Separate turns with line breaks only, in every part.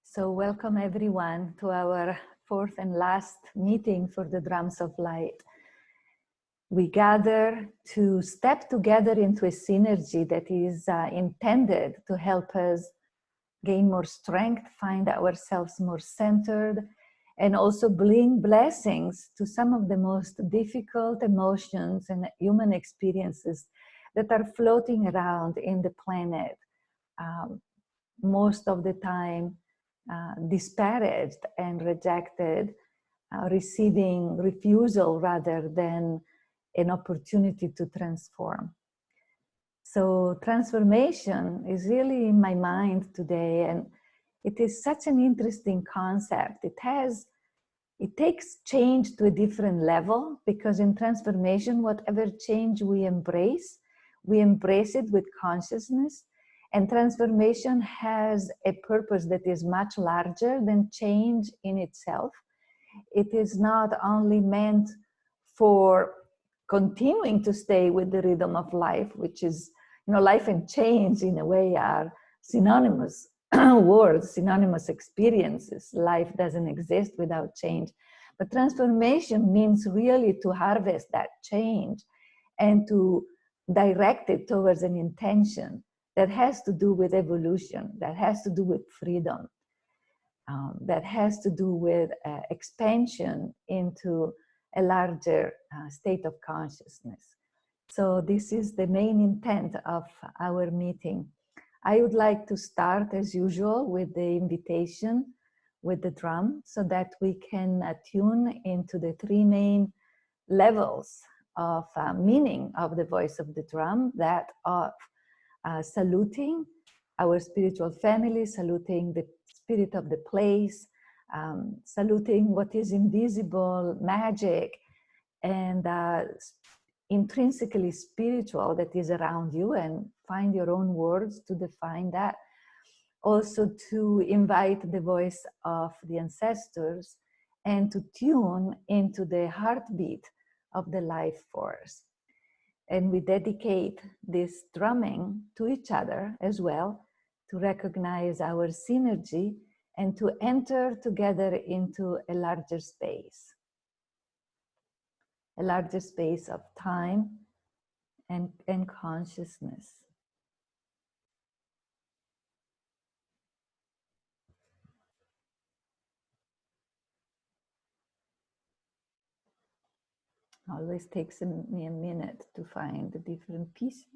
So welcome everyone to our fourth and last meeting for the Drums of Light. We gather to step together into a synergy that is intended to help us gain more strength, find ourselves more centered, and also bring blessings to some of the most difficult emotions and human experiences that are floating around in the planet. Most of the time, disparaged and rejected, receiving refusal rather than an opportunity to transform. So transformation is really in my mind today, and it is such an interesting concept. It takes change to a different level, because in transformation, whatever change we embrace it with consciousness. And transformation has a purpose that is much larger than change in itself. It is not only meant for continuing to stay with the rhythm of life, which is, life and change in a way are synonymous words, synonymous experiences. Life doesn't exist without change. But transformation means really to harvest that change and to direct it towards an intention that has to do with evolution, that has to do with freedom, that has to do with expansion into a larger state of consciousness. So this is the main intent of our meeting. I would like to start, as usual, with the invitation with the drum, so that we can tune into the three main levels of meaning of the voice of the drum, that of saluting our spiritual family, saluting the spirit of the place, saluting what is invisible, magic, and intrinsically spiritual that is around you, and find your own words to define that. Also to invite the voice of the ancestors and to tune into the heartbeat of the life force. And we dedicate this drumming to each other as well, to recognize our synergy and to enter together into a larger space of time and consciousness. Always takes me a minute to find the different pieces.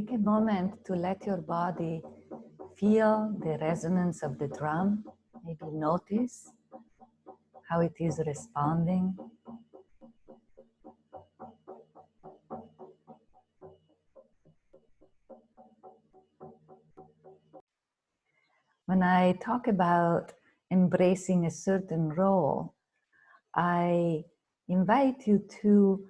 Take a moment to let your body feel the resonance of the drum. Maybe notice how it is responding. When I talk about embracing a certain role, I invite you to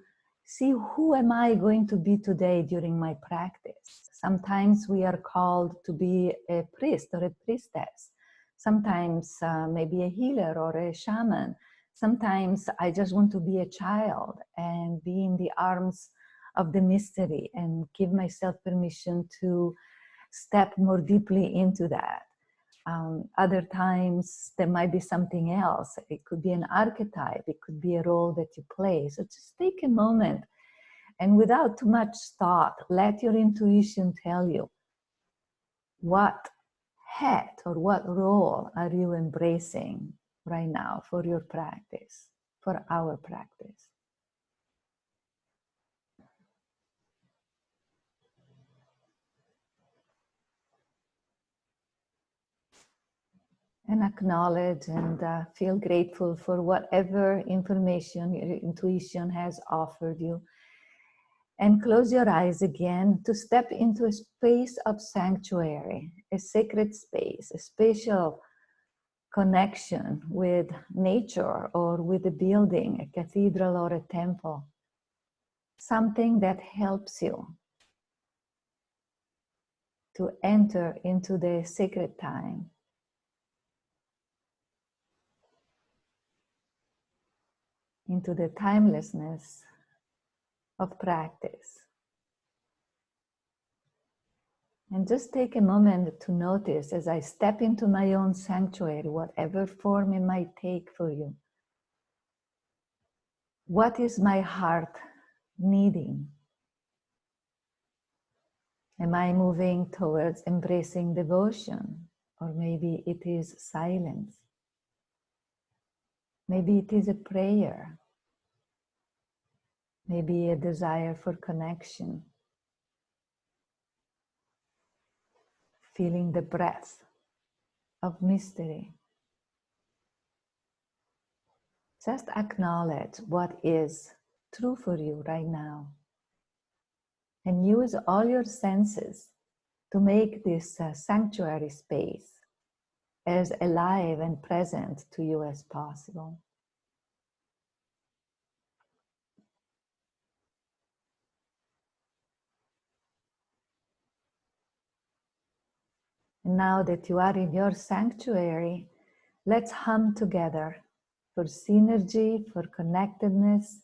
see who am I going to be today during my practice. Sometimes we are called to be a priest or a priestess. Sometimes maybe a healer or a shaman. Sometimes I just want to be a child and be in the arms of the mystery and give myself permission to step more deeply into that. Other times there might be something else. It could be an archetype. It could be a role that you play. So just take a moment and without too much thought, let your intuition tell you what hat or what role are you embracing right now for your practice, for our practice. And acknowledge and feel grateful for whatever information your intuition has offered you. And close your eyes again to step into a space of sanctuary, a sacred space, a spatial connection with nature or with a building, a cathedral or a temple. Something that helps you to enter into the sacred time. Into the timelessness of practice. And just take a moment to notice as I step into my own sanctuary, whatever form it might take for you. What is my heart needing? Am I moving towards embracing devotion? Or maybe it is silence. Maybe it is a prayer. Maybe a desire for connection. Feeling the breath of mystery. Just acknowledge what is true for you right now. And use all your senses to make this sanctuary space as alive and present to you as possible. And now that you are in your sanctuary, let's hum together for synergy, for connectedness,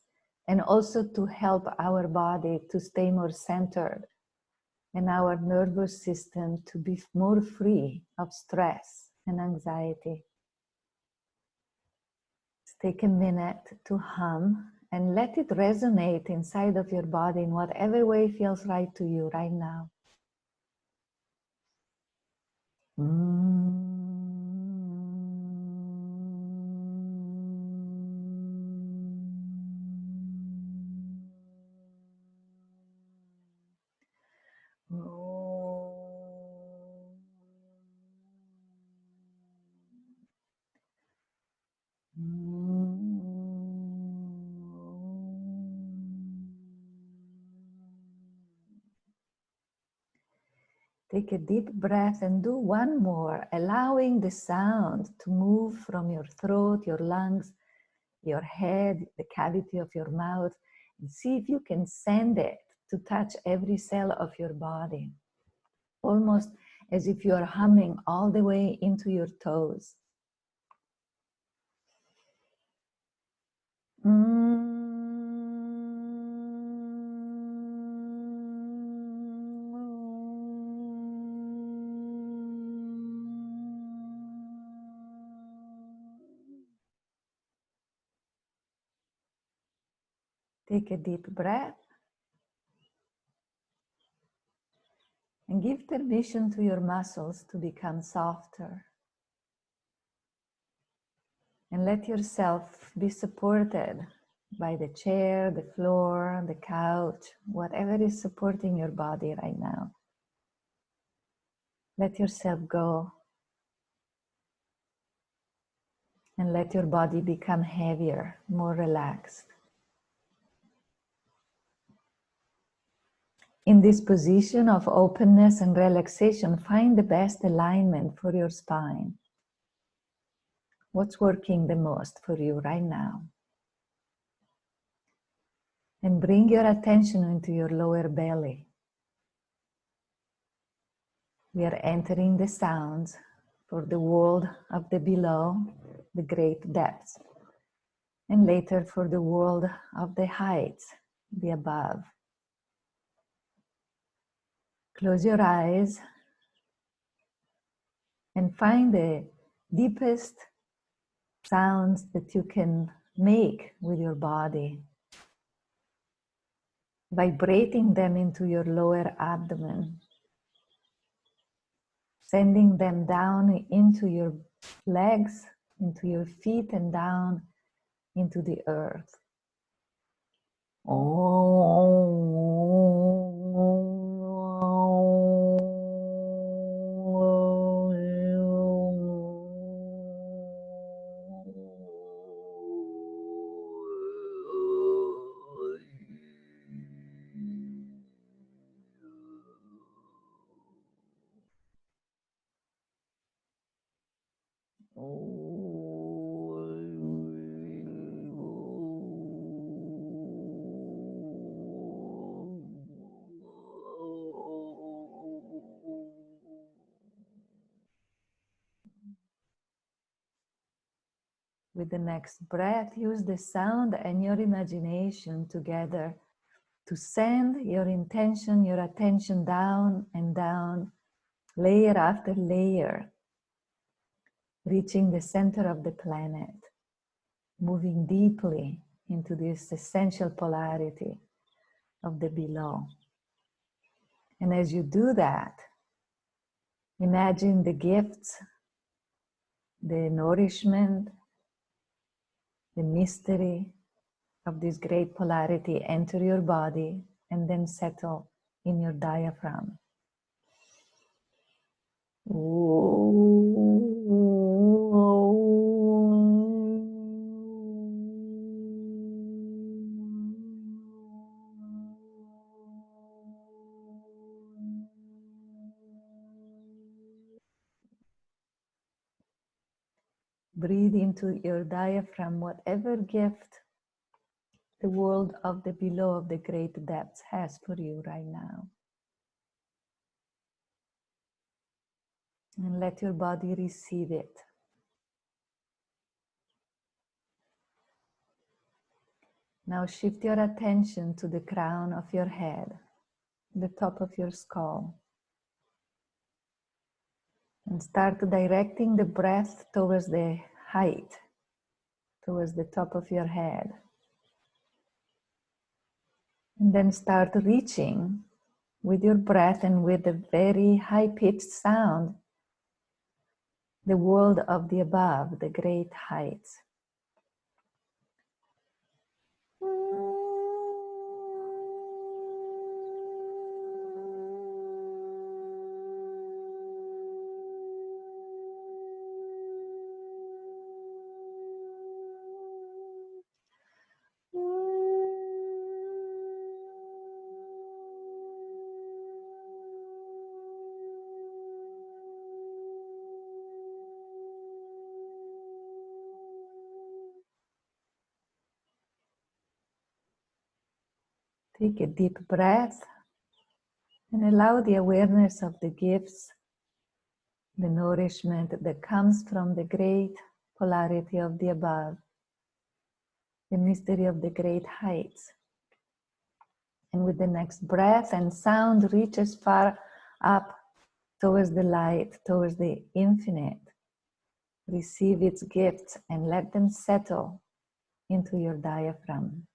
and also to help our body to stay more centered and our nervous system to be more free of stress and anxiety. Let's take a minute to hum and let it resonate inside of your body in whatever way feels right to you right now. Take a deep breath and do one more, allowing the sound to move from your throat, your lungs, your head, the cavity of your mouth, and see if you can send it to touch every cell of your body. Almost as if you are humming all the way into your toes. Take a deep breath and give permission to your muscles to become softer. And let yourself be supported by the chair, the floor, the couch, whatever is supporting your body right now. Let yourself go and let your body become heavier, more relaxed. In this position of openness and relaxation, find the best alignment for your spine. What's working the most for you right now? And bring your attention into your lower belly. We are entering the sounds for the world of the below, the great depths, and later for the world of the heights, the above. Close your eyes and find the deepest sounds that you can make with your body, vibrating them into your lower abdomen, sending them down into your legs, into your feet, and down into the earth. With the next breath, use the sound and your imagination together to send your intention, your attention down and down, layer after layer, reaching the center of the planet, moving deeply into this essential polarity of the below. And as you do that, imagine the gifts, the nourishment, the mystery of this great polarity enter your body and then settle in your diaphragm. Breathe into your diaphragm whatever gift the world of the below, of the great depths, has for you right now. And let your body receive it. Now shift your attention to the crown of your head, the top of your skull. And start directing the breath towards the height, towards the top of your head. And then start reaching with your breath and with a very high-pitched sound, the world of the above, the great heights. Take a deep breath and allow the awareness of the gifts, the nourishment that comes from the great polarity of the above, the mystery of the great heights. And with the next breath and sound, reach as far up towards the light, towards the infinite. Receive its gifts and let them settle into your diaphragm.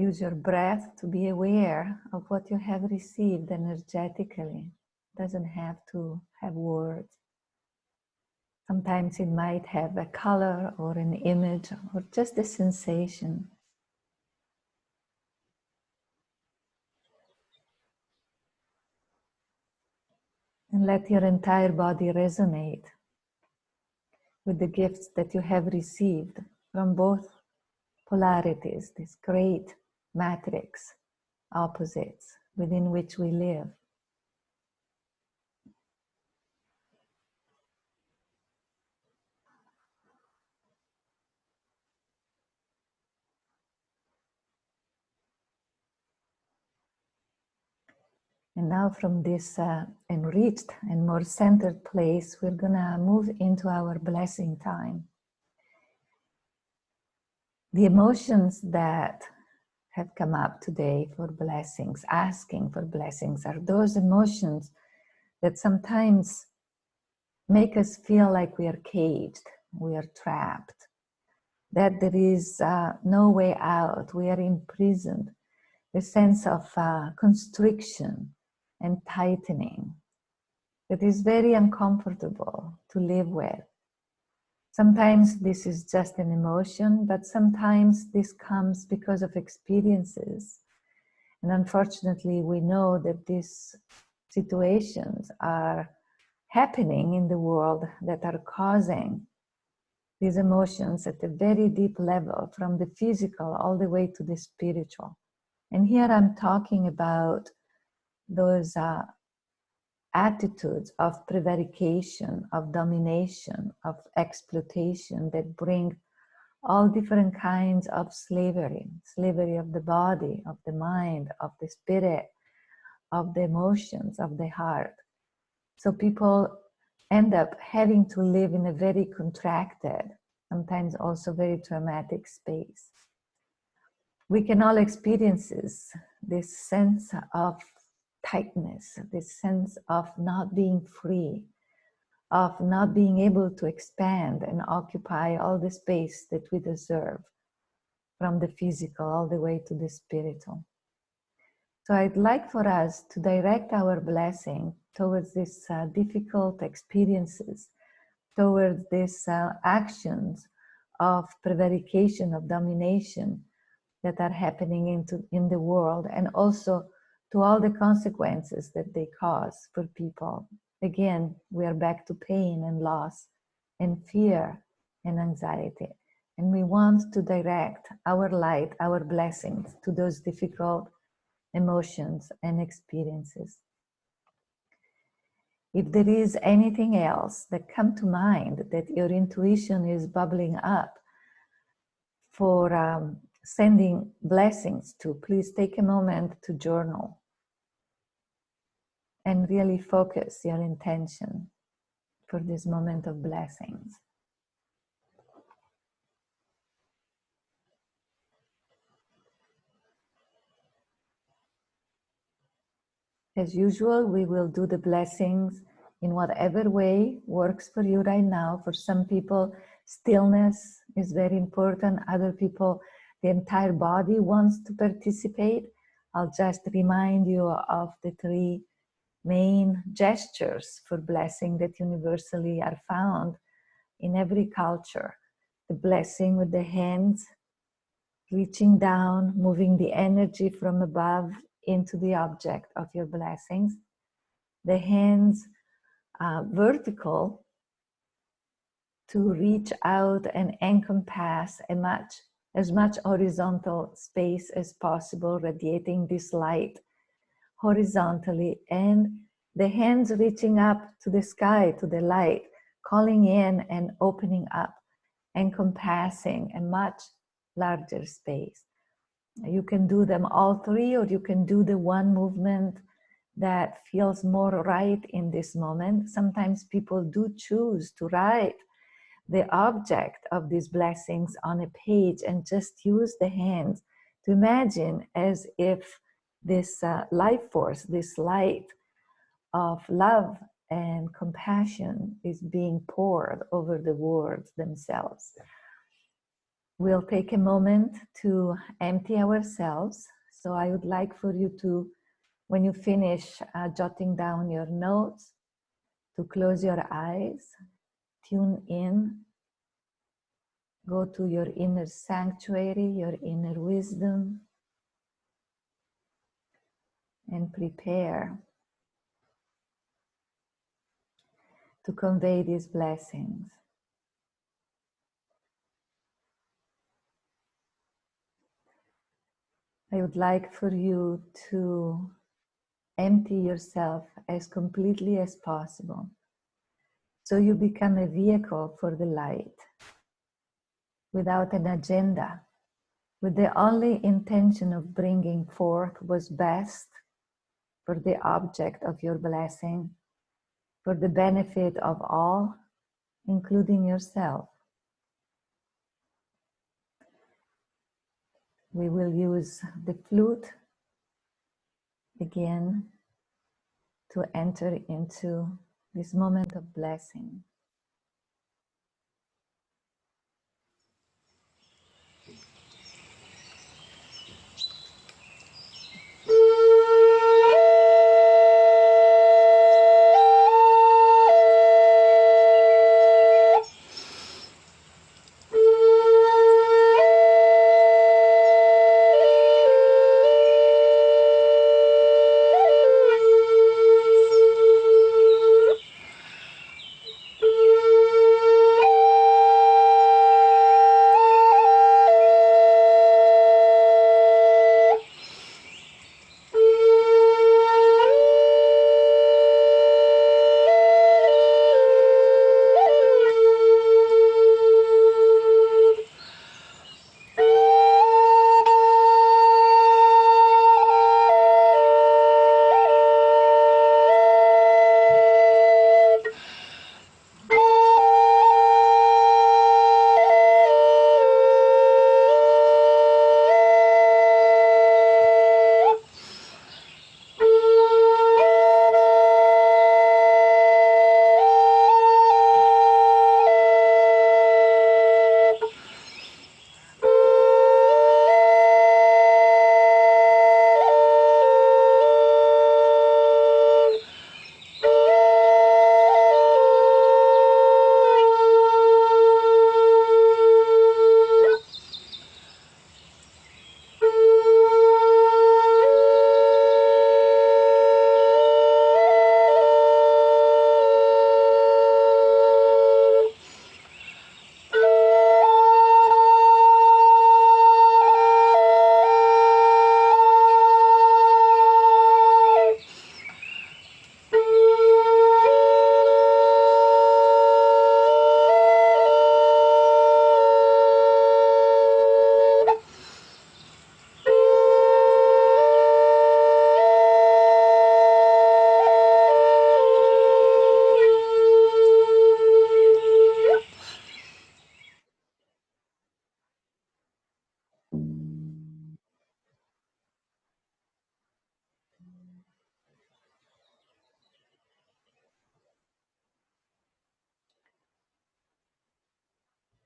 Use your breath to be aware of what you have received energetically. It doesn't have to have words. Sometimes it might have a color or an image or just a sensation. And let your entire body resonate with the gifts that you have received from both polarities, this great matrix, opposites within which we live. And now from this enriched and more centered place, we're gonna move into our blessing time. The emotions that have come up today for blessings, asking for blessings, are those emotions that sometimes make us feel like we are caged, we are trapped, that there is no way out, we are imprisoned, the sense of constriction and tightening that is very uncomfortable to live with. Sometimes this is just an emotion, but sometimes this comes because of experiences. And unfortunately, we know that these situations are happening in the world that are causing these emotions at a very deep level, from the physical all the way to the spiritual. And here I'm talking about those attitudes of prevarication, of domination, of exploitation that bring all different kinds of slavery, slavery of the body, of the mind, of the spirit, of the emotions, of the heart. So people end up having to live in a very contracted, sometimes also very traumatic space. We can all experience this sense of tightness, this sense of not being free, of not being able to expand and occupy all the space that we deserve, from the physical all the way to the spiritual. So I'd like for us to direct our blessing towards these difficult experiences, towards these actions of prevarication, of domination that are happening in the world, and also to all the consequences that they cause for people. Again, we are back to pain and loss and fear and anxiety. And we want to direct our light, our blessings to those difficult emotions and experiences. If there is anything else that comes to mind that your intuition is bubbling up for sending blessings to, please take a moment to journal and really focus your intention for this moment of blessings. As usual, we will do the blessings in whatever way works for you right now. For some people, stillness is very important. Other people, the entire body wants to participate. I'll just remind you of the three main gestures for blessing that universally are found in every culture. The blessing with the hands, reaching down, moving the energy from above into the object of your blessings. The hands vertical, to reach out and encompass as much horizontal space as possible, radiating this light horizontally, and the hands reaching up to the sky, to the light, calling in and opening up, encompassing a much larger space. You can do them all three, or you can do the one movement that feels more right in this moment. Sometimes people do choose to write the object of these blessings on a page and just use the hands to imagine as if this life force, this light of love and compassion is being poured over the words themselves. We'll take a moment to empty ourselves. So I would like for you to, when you finish jotting down your notes, to close your eyes, tune in, go to your inner sanctuary, your inner wisdom, and prepare to convey these blessings. I would like for you to empty yourself as completely as possible, so you become a vehicle for the light without an agenda, with the only intention of bringing forth what's best for the object of your blessing, for the benefit of all, including yourself. We will use the flute again to enter into this moment of blessing.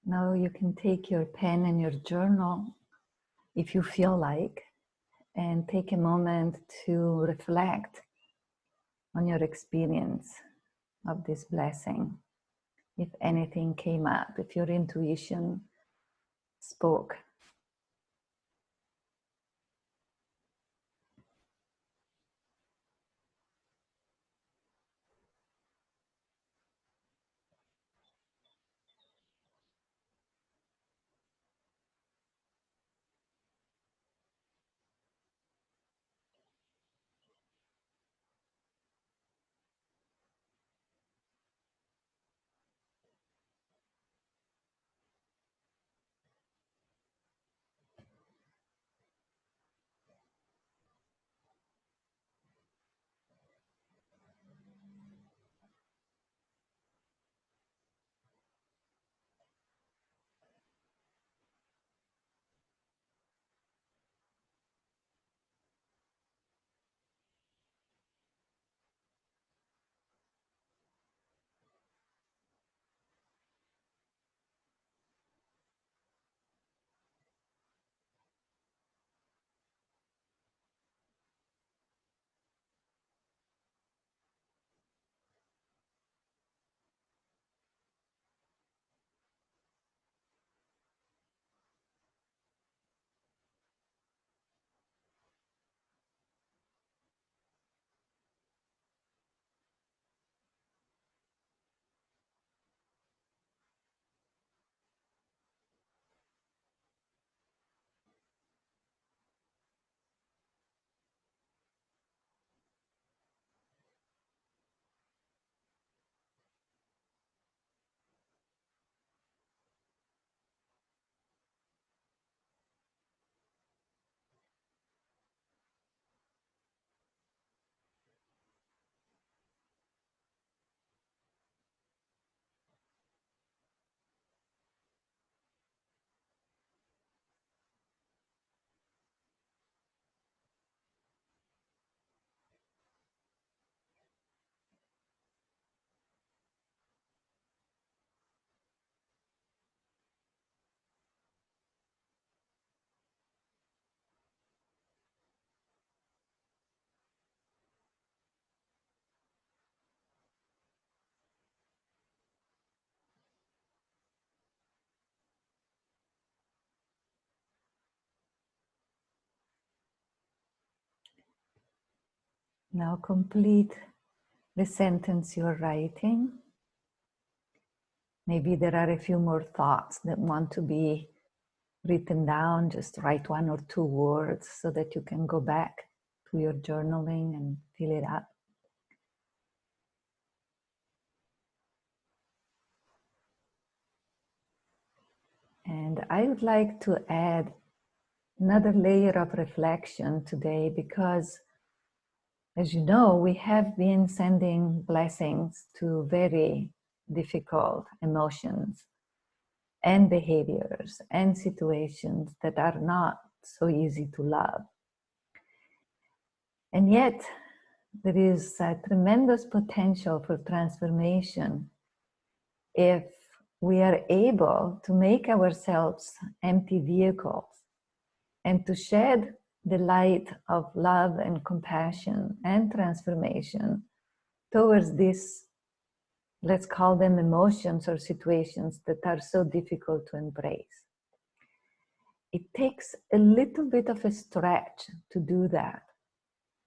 Now you can take your pen and your journal if you feel like, and take a moment to reflect on your experience of this blessing. If anything came up, if your intuition spoke. Now complete the sentence you're writing. Maybe there are a few more thoughts that want to be written down. Just write 1 or 2 words so that you can go back to your journaling and fill it up. And I would like to add another layer of reflection today because, as you know, we have been sending blessings to very difficult emotions and behaviors and situations that are not so easy to love. And yet, there is a tremendous potential for transformation if we are able to make ourselves empty vehicles and to shed the light of love and compassion and transformation towards these, let's call them emotions or situations that are so difficult to embrace. It takes a little bit of a stretch to do that,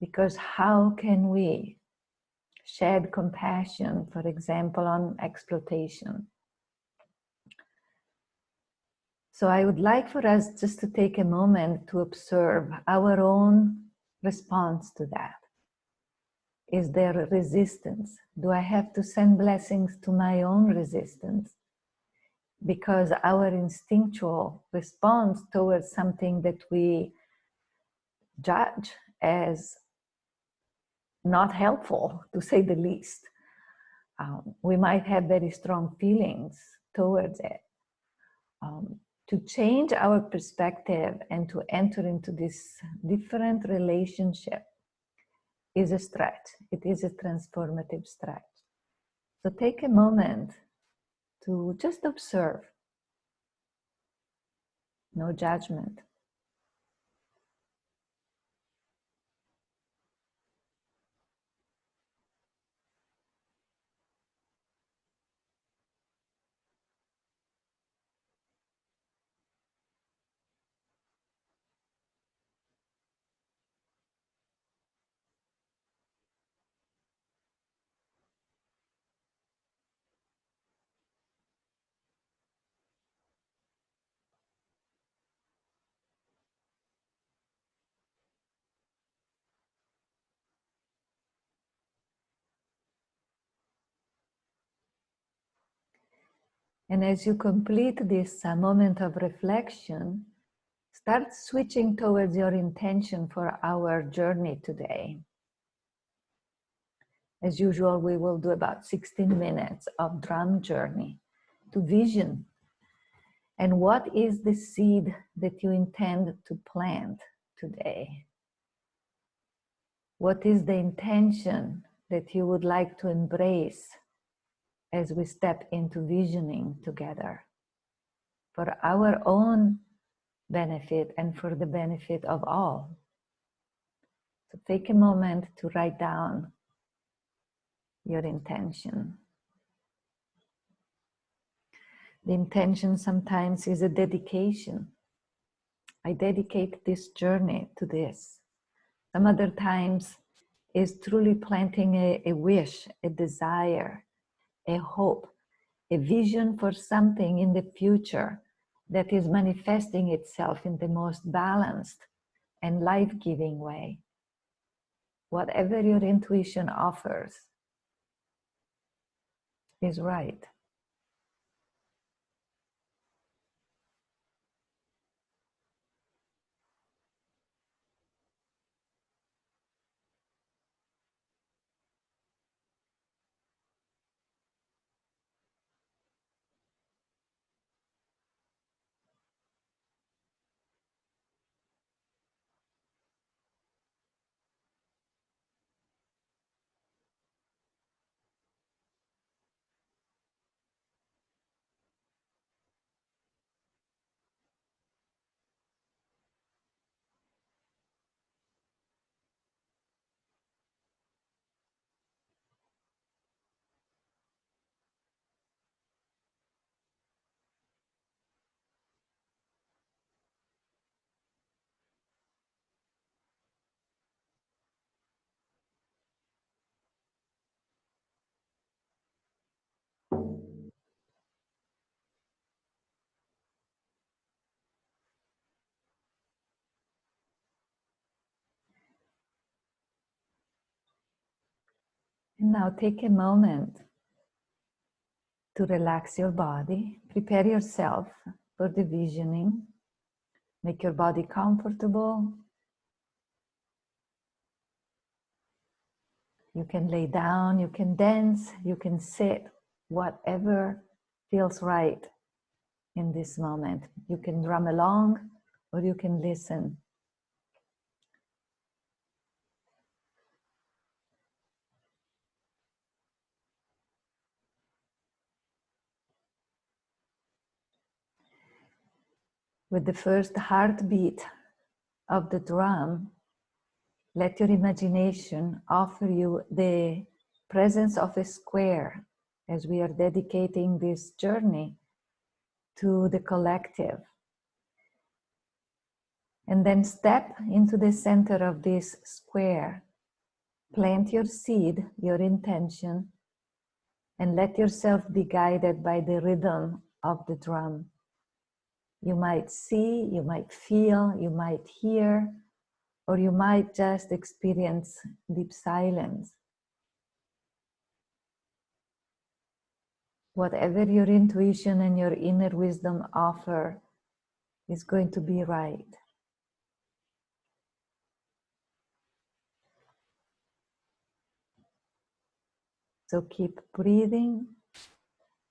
because how can we shed compassion, for example, on exploitation? So I would like for us just to take a moment to observe our own response to that. Is there resistance? Do I have to send blessings to my own resistance? Because our instinctual response towards something that we judge as not helpful, to say the least, we might have very strong feelings towards it. To change our perspective and to enter into this different relationship is a stretch. It is a transformative stretch. So take a moment to just observe. No judgment. And as you complete this moment of reflection, start switching towards your intention for our journey today. As usual, we will do about 16 minutes of drum journey to vision. And what is the seed that you intend to plant today? What is the intention that you would like to embrace as we step into visioning together for our own benefit and for the benefit of all? So take a moment to write down your intention. The intention sometimes is a dedication. I dedicate this journey to this. Some other times is truly planting a wish, a desire, a hope, a vision for something in the future that is manifesting itself in the most balanced and life-giving way. Whatever your intuition offers is right. Now take a moment to relax your body. Prepare yourself for the visioning. Make your body comfortable. You can lay down, you can dance, you can sit, whatever feels right in this moment. You can drum along or you can listen. With the first heartbeat of the drum, let your imagination offer you the presence of a square as we are dedicating this journey to the collective. And then step into the center of this square. Plant your seed, your intention, and let yourself be guided by the rhythm of the drum. You might see, you might feel, you might hear, or you might just experience deep silence. Whatever your intuition and your inner wisdom offer is going to be right. So keep breathing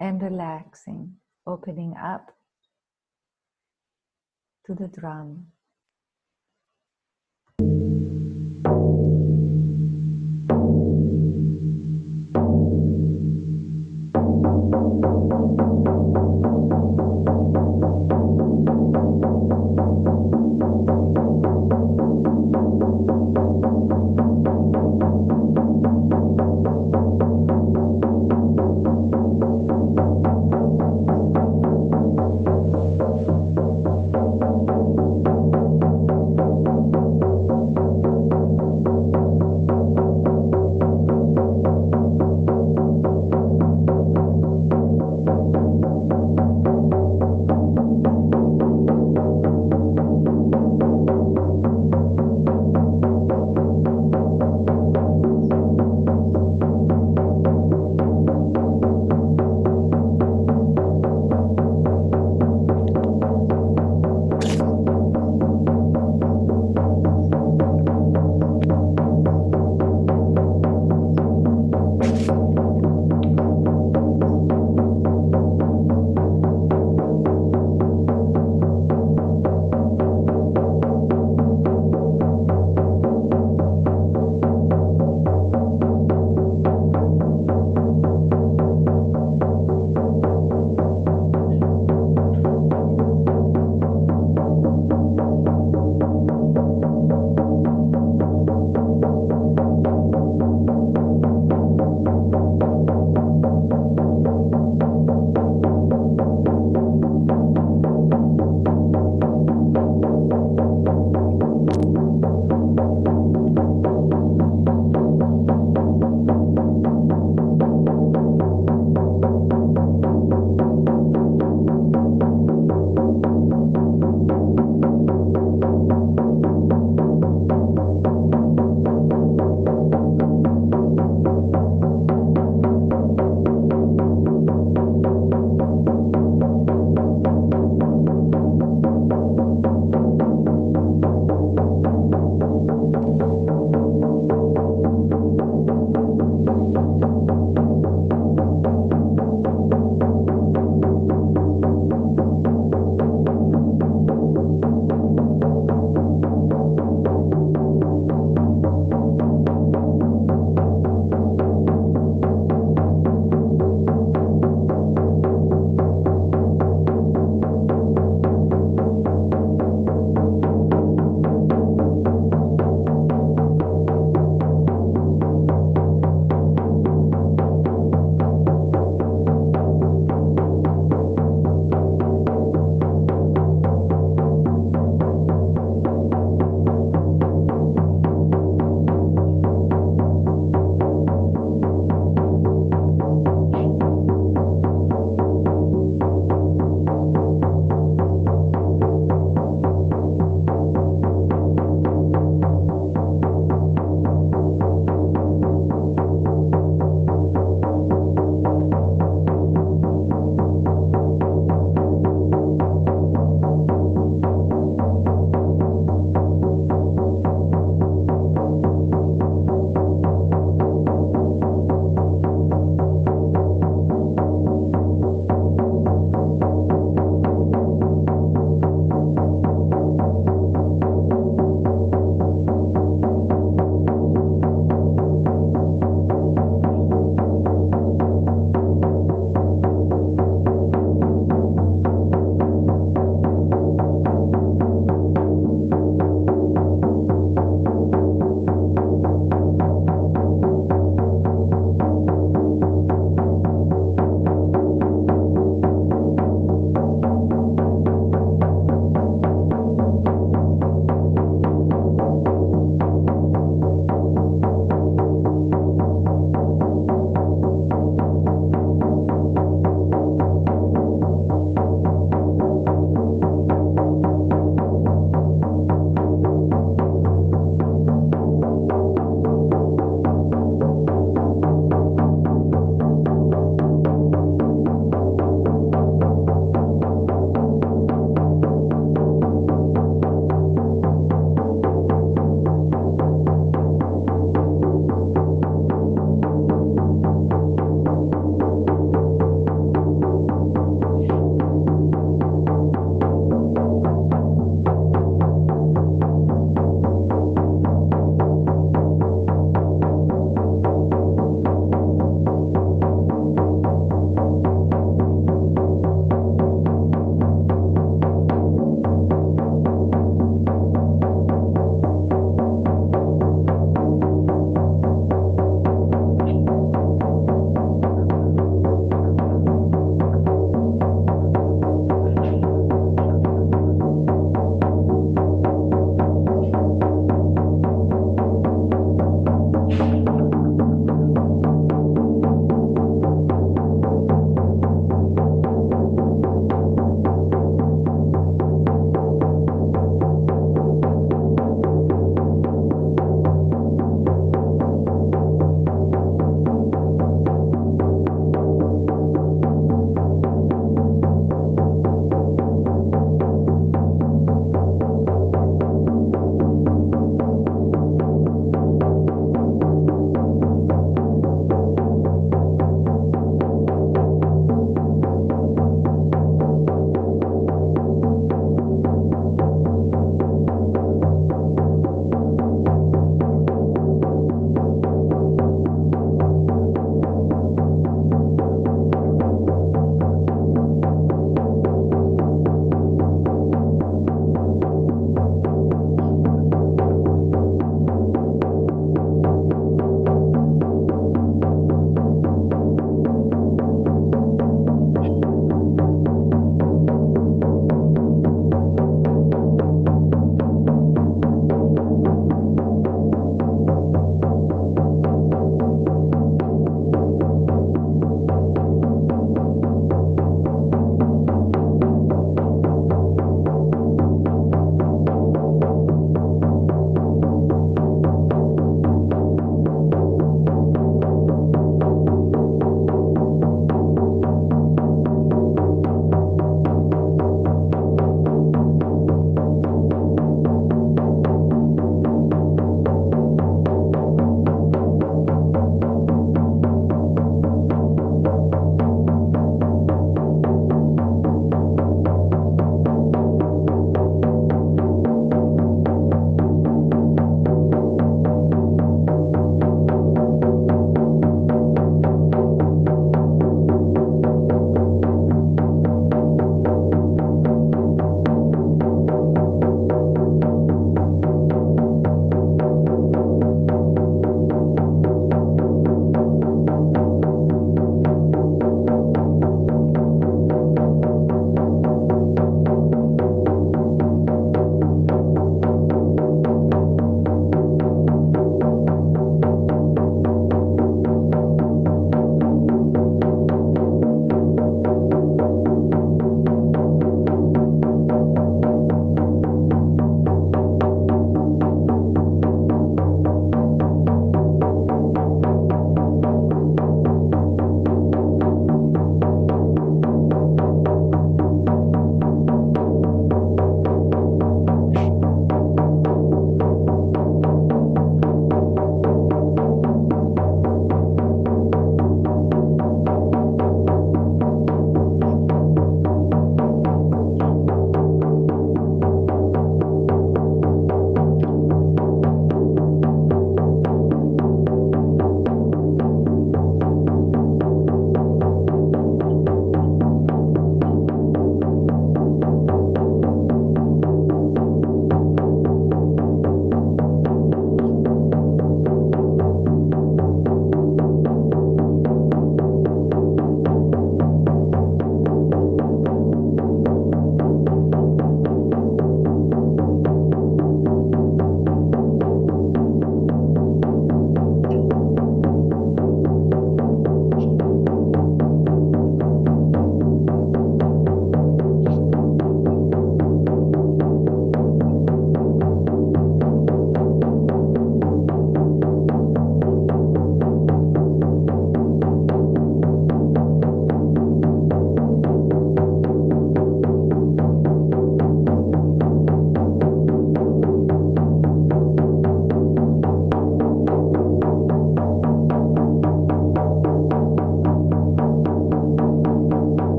and relaxing, opening up to the drum.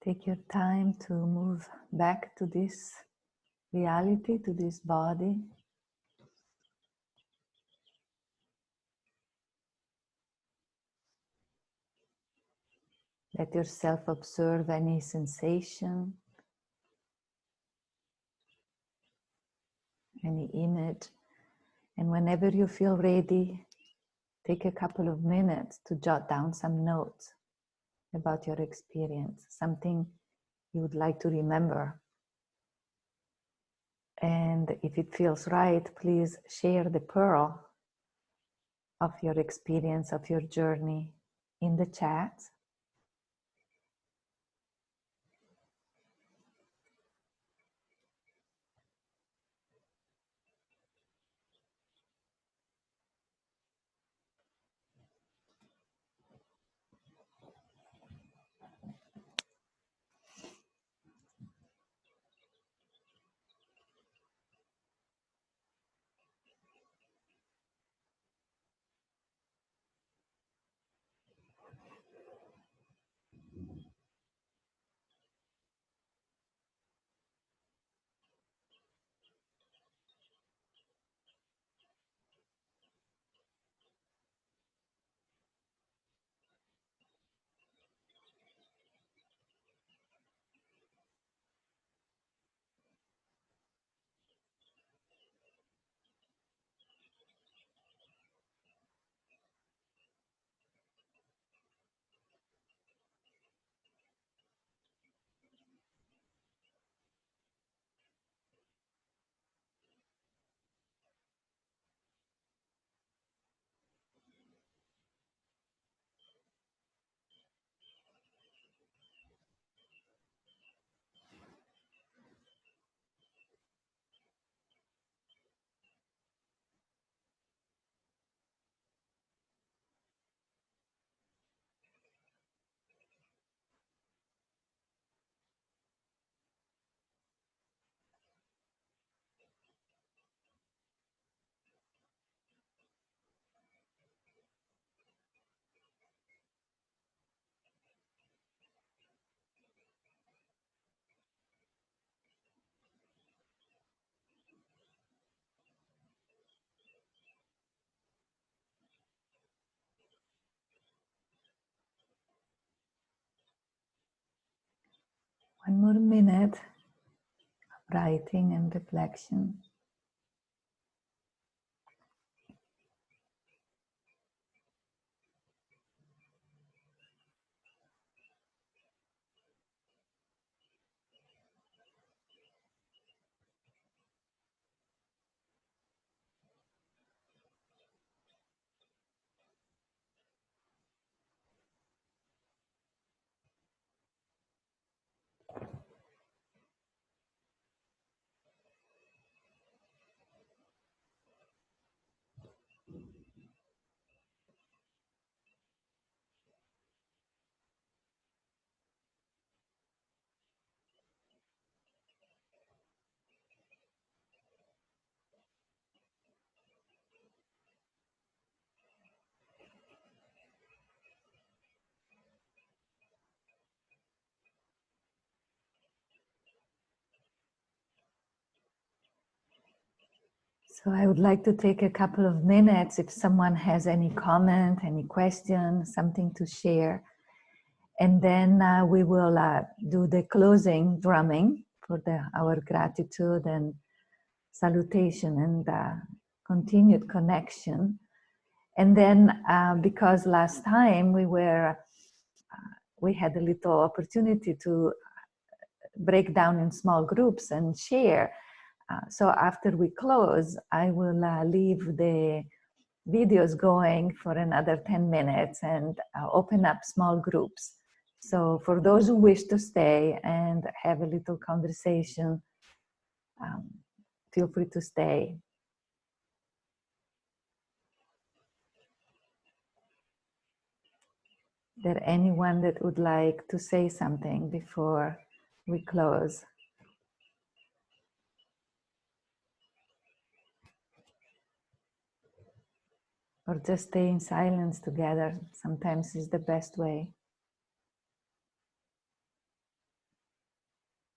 Take your time to move back to this reality, to this body. Let yourself observe any sensation, any image, and whenever you feel ready, take a couple of minutes to jot down some notes about your experience, something you would like to remember. And if it feels right, please share the pearl of your experience, of your journey in the chat. One more minute of writing and reflection. So I would like to take a couple of minutes if someone has any comment, any question, something to share. And then we will do the closing drumming for our gratitude and salutation and continued connection. And then because last time we had a little opportunity to break down in small groups and share. So after we close, I will leave the videos going for another 10 minutes and open up small groups. So for those who wish to stay and have a little conversation, feel free to stay. Is there anyone that would like to say something before we close? Or just stay in silence together, sometimes is the best way.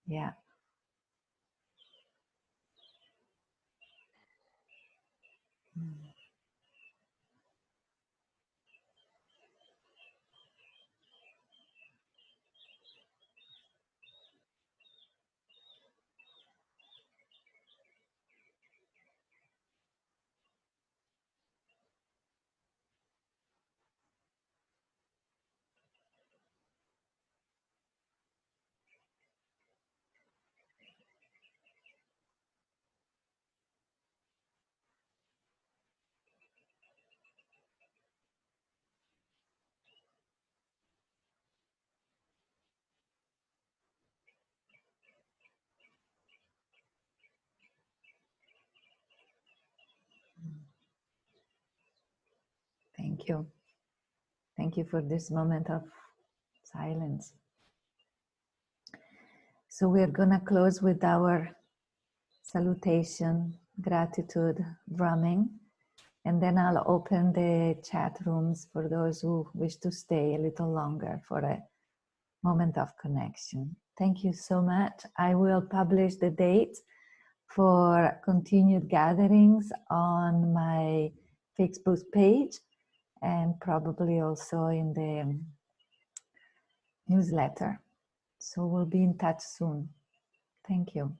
Yeah. Thank you. Thank you for this moment of silence. So we're going to close with our salutation, gratitude, drumming, and then I'll open the chat rooms for those who wish to stay a little longer for a moment of connection. Thank you so much. I will publish the dates for continued gatherings on my Facebook page and probably also in the newsletter. So we'll be in touch soon. Thank you.